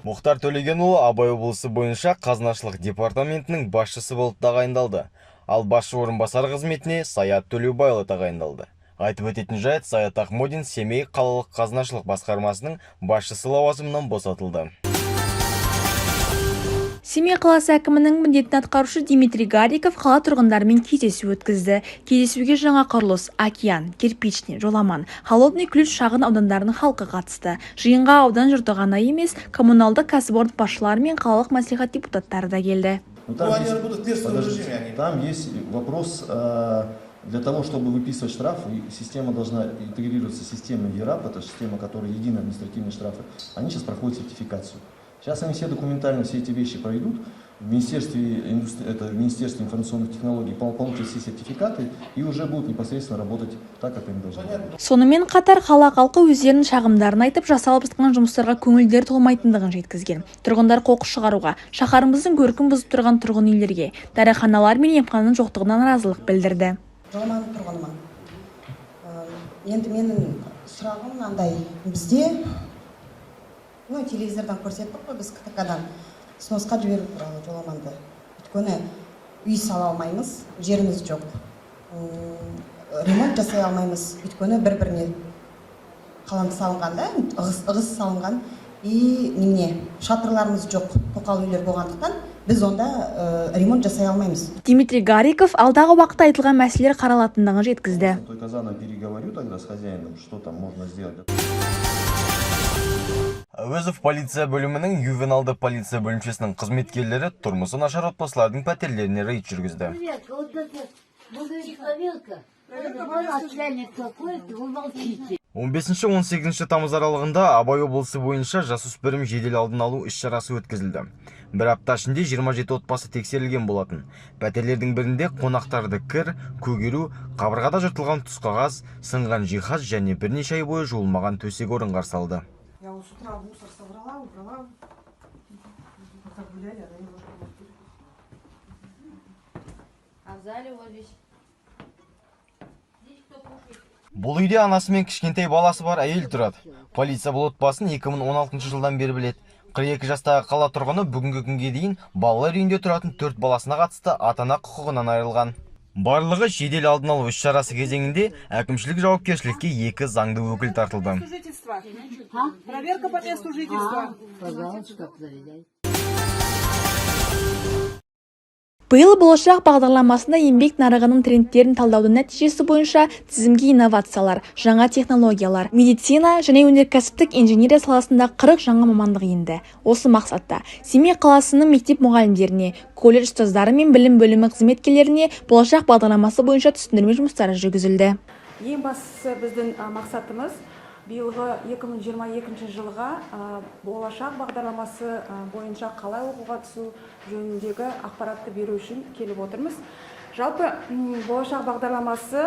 Мұхтар Төлегенұлы Абай облысы бойынша қазынашылық департаментінің басшысы болып тағайындалды. Ал басшы орынбасары қызметіне Саят Төлеубайұлы тағайындалды. Айтып өтетін жайт, Саят Ахмодин Семей қалалық қазынашылық басқармасының басшысы лауазымынан босатылды. Семей қаласы әкімінің міндетін атқарушы Дмитрий Гариков қала тұрғындарымен кездесу өткізді. Кездесуге жаңа құрылыс, Океан, Кирпичный, Жоламан, Холодный Ключ шағын аудандарының халқы қатысты. Жиынға аудан жұрты ғана емес, коммуналдық кәсіпорын басшылары мен қалалық мәслихат депутаттары да келді. Там есть вопрос. Для того, чтобы выписывать штрафы, система должна интегрироваться с системой ЕРАП, это система, которая единые административные штрафы. Они сейчас проходят сертификацию. Сейчас они все документально все эти вещи пройдут. В Министерстве информационных технологий получат все сертификаты и уже будут непосредственно работать так, как они должны. Сонымен қатар қала халқы өздерінің шағымдарын айтып, жасалып жатқан жұмыстарға көңілдері толмайтындығын жеткізген. Тұрғындар қоқыс шығаруға, шаһарымыздың көркін бұзып тұрған тұрғын үйлерге, дәріханалар мен емхананың жоқтығынан наразылық білдірді. Жоламан тұрғынымын. Енді менің сұрағым мынандай, бізде телевизордан көрсеттік қой, біз КТК-дан сносқа жіберу туралы Жоламанды. Өйткені үй сала алмаймыз, жеріміз жоқ. Ремонт жасай алмаймыз, өйткені бір-біріне қаланды салынған да, ығыс салынған, шатырларымыз жоқ, тоқал үйлер болғандықтан біз онда ремонт жасай алмаймыз. Дмитрий Гариков алдағы уақытта айтылған мәселелер қаралатындығын жеткізді. Переговорю тогда с хозяином, что там можно сделать. Әуезов полиция бөлімінің ювеналды полиция бөлімшесінің қызметкерлері тұрмысы нашар отбасылардың пәтерлеріне рейд жүргізді. 15-18 тамыз аралығында Абай облысы бойынша жасөспірім жедел алдын алу іс-шарасы өткізілді. Бір апта ішінде 27 отбасы тексерілген болатын. Пәтерлердің бірінде қонақтарды кір, көгеру, қабырғада жыртылған тұсқағаз, сынған жиһаз және бірнеше ай бойы жуылмаған төсек орын қарсы. Я вот с утра мусор собрала, убрала. Вот так гуляли, она немножко мусорит. А в зале вот здесь. Бұл үйде анасы мен кішкентай баласы бар әйел тұрады. Полиция бұл отбасын 2016 жылдан бері біледі. 42 жастағы қала тұрғыны бүгінгі күнге дейін балалар үйінде тұратын 4 баласына қатысты ата-ана құқығынан айырылған. Барлығы жедел алдын алу іс-шарасы кезеңінде әкімшілік жауапкершілікке 2 заңды өкіл тартылды. Проверка по месту жительства. Биыл болашақ бағдарламасында еңбек нарығының трендтерін талдаудың нәтижесі бойынша тізімге инновациялар, жаңа технологиялар, медицина және өнеркәсіптік инженерия саласында 40 жаңа мамандық енді. Осы мақсатта Семей қаласының мектеп мұғалімдеріне, колледж ұстаздары мен білім бөлімі қызметкерлеріне болашақ бағдарламасы бойынша түсіндірме жұмыстары жүргізілді. Ең бастысы біздің мақсатымыз биылғы 2022 жылға болашақ бағдарламасы бойынша қалай оқуға түсу жөніндегі ақпаратты беру үшін келіп отырмыз. Жалпы болашақ бағдарламасы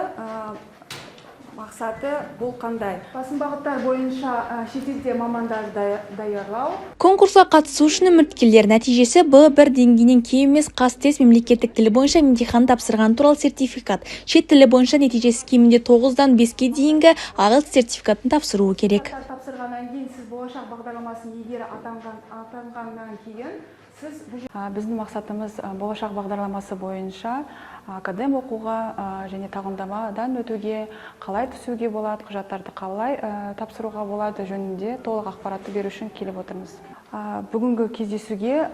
мақсаты бұл қандай? Басым бағыттар бойынша шетелде мамандар даярлау. Конкурсқа қатысу үшін үміткерлер нәтижесі B1 деңгейінен кем емес қазтест мемлекеттік тілі бойынша емтихан тапсырған туралы сертификат. Шет тілі бойынша нәтижесі кемінде 9-дан 5-ке дейінгі ағылшын сертификатын тапсыруы керек. Тапсырғаннан кейін сіз болашақ бағдарламасын егер атанғаннан кейін біздің мақсатымыз болашақ бағдарламасы бойынша академ оқуға және тағылымдамадан өтуге, қалай түсуге болады, құжаттарды қалай тапсыруға болады жөнінде толық ақпаратты беру үшін келіп отырмыз. Бүгінгі кездесуге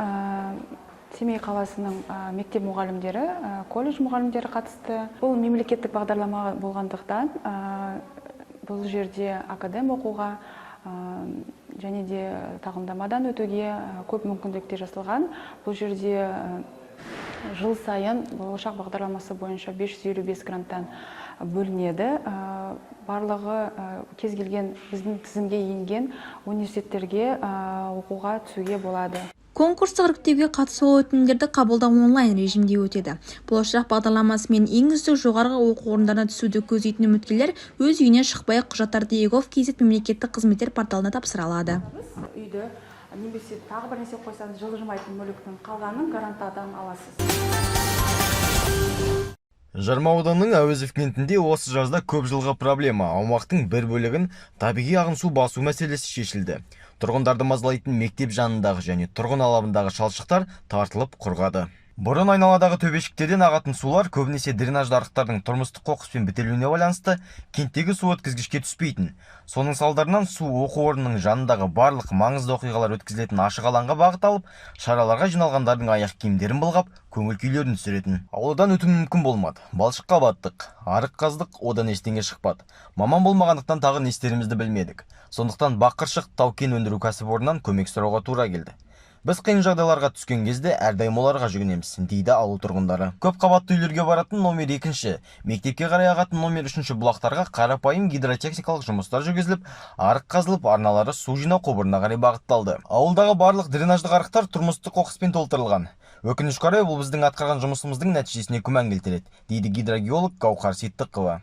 Семей қаласының мектеп мұғалімдері, колледж мұғалімдері қатысты. Бұл мемлекеттік бағдарлама болғандықтан бұл жерде академ оқуға және де тағылымдамадан өтуге көп мүмкіндіктер жасалған. Бұл жерде жыл сайын болашақ бағдарламасы бойынша 555 гранттан бөлінеді. Барлығы кез келген біздің тізімге енген университеттерге оқуға түсуге болады. Конкурстық іріктеуге қатысу өтінімдерді қабылдау онлайн режимде өтеді. Болашақ бағдарламасымен ең үздік жоғарғы оқу орындарына түсуді көздейтін үміткерлер өз үйінен шықпай құжаттарды егов.kz мемлекеттік қызметтер порталына тапсыра алады. Үйді немесе тағы бір нәрсе қойсаңыз жылжымайтын мүліктің қалғанын гарантадан аласыз. Жарма ауданының Әуезов кентінде осы жазда көп жылғы проблема аумақтың бір бөлігін табиғи ағын су басу мәселесі шешілді. Тұрғындарды мазалайтын мектеп жанындағы және тұрғын алабындағы шалшықтар тартылып құрғады. Бұрын айналадағы төбешіктерден ағатын сулар көбінесе дренажды арықтардың тұрмыстық қоқыспен бітелуіне байланысты кенттегі су өткізгішке түспейтін. Соның салдарынан су оқу орнының жанындағы барлық маңызды оқиғалар өткізілетін ашық алаңға бағыт алып, шараларға жиналғандардың аяқ киімдерін былғап, көңіл күйлерін түсіретін. Ауладан өту мүмкін болмады. Балшыққа баттық, арық қаздық, одан ештеңе шықпады. Маман болмағандықтан тағы не істерімізді білмедік. Сондықтан Бақыршық тау-кен өндіру кәсіпорнынан көмек сұрауға тура келді. Біз қиын жағдайларға түскен кезде әрдайым оларға жүгінеміз, дейді ауыл тұрғындары. Көп қабатты үйлерге баратын номер 2-ші, мектепке қарай ағатын номер 3-ші бұлақтарға қарапайым гидротехникалық жұмыстар жүргізіліп, арық қазылып, арналары су жинау құбырына қарай бағытталды. Ауылдағы барлық дренаждық арықтар тұрмыстық қоқыспен толтырылған. Өкінішке орай бұл біздің атқарған жұмысымыздың нәтижесіне күмән келтіреді, дейді гидрогеолог Гаухар Сейттықова.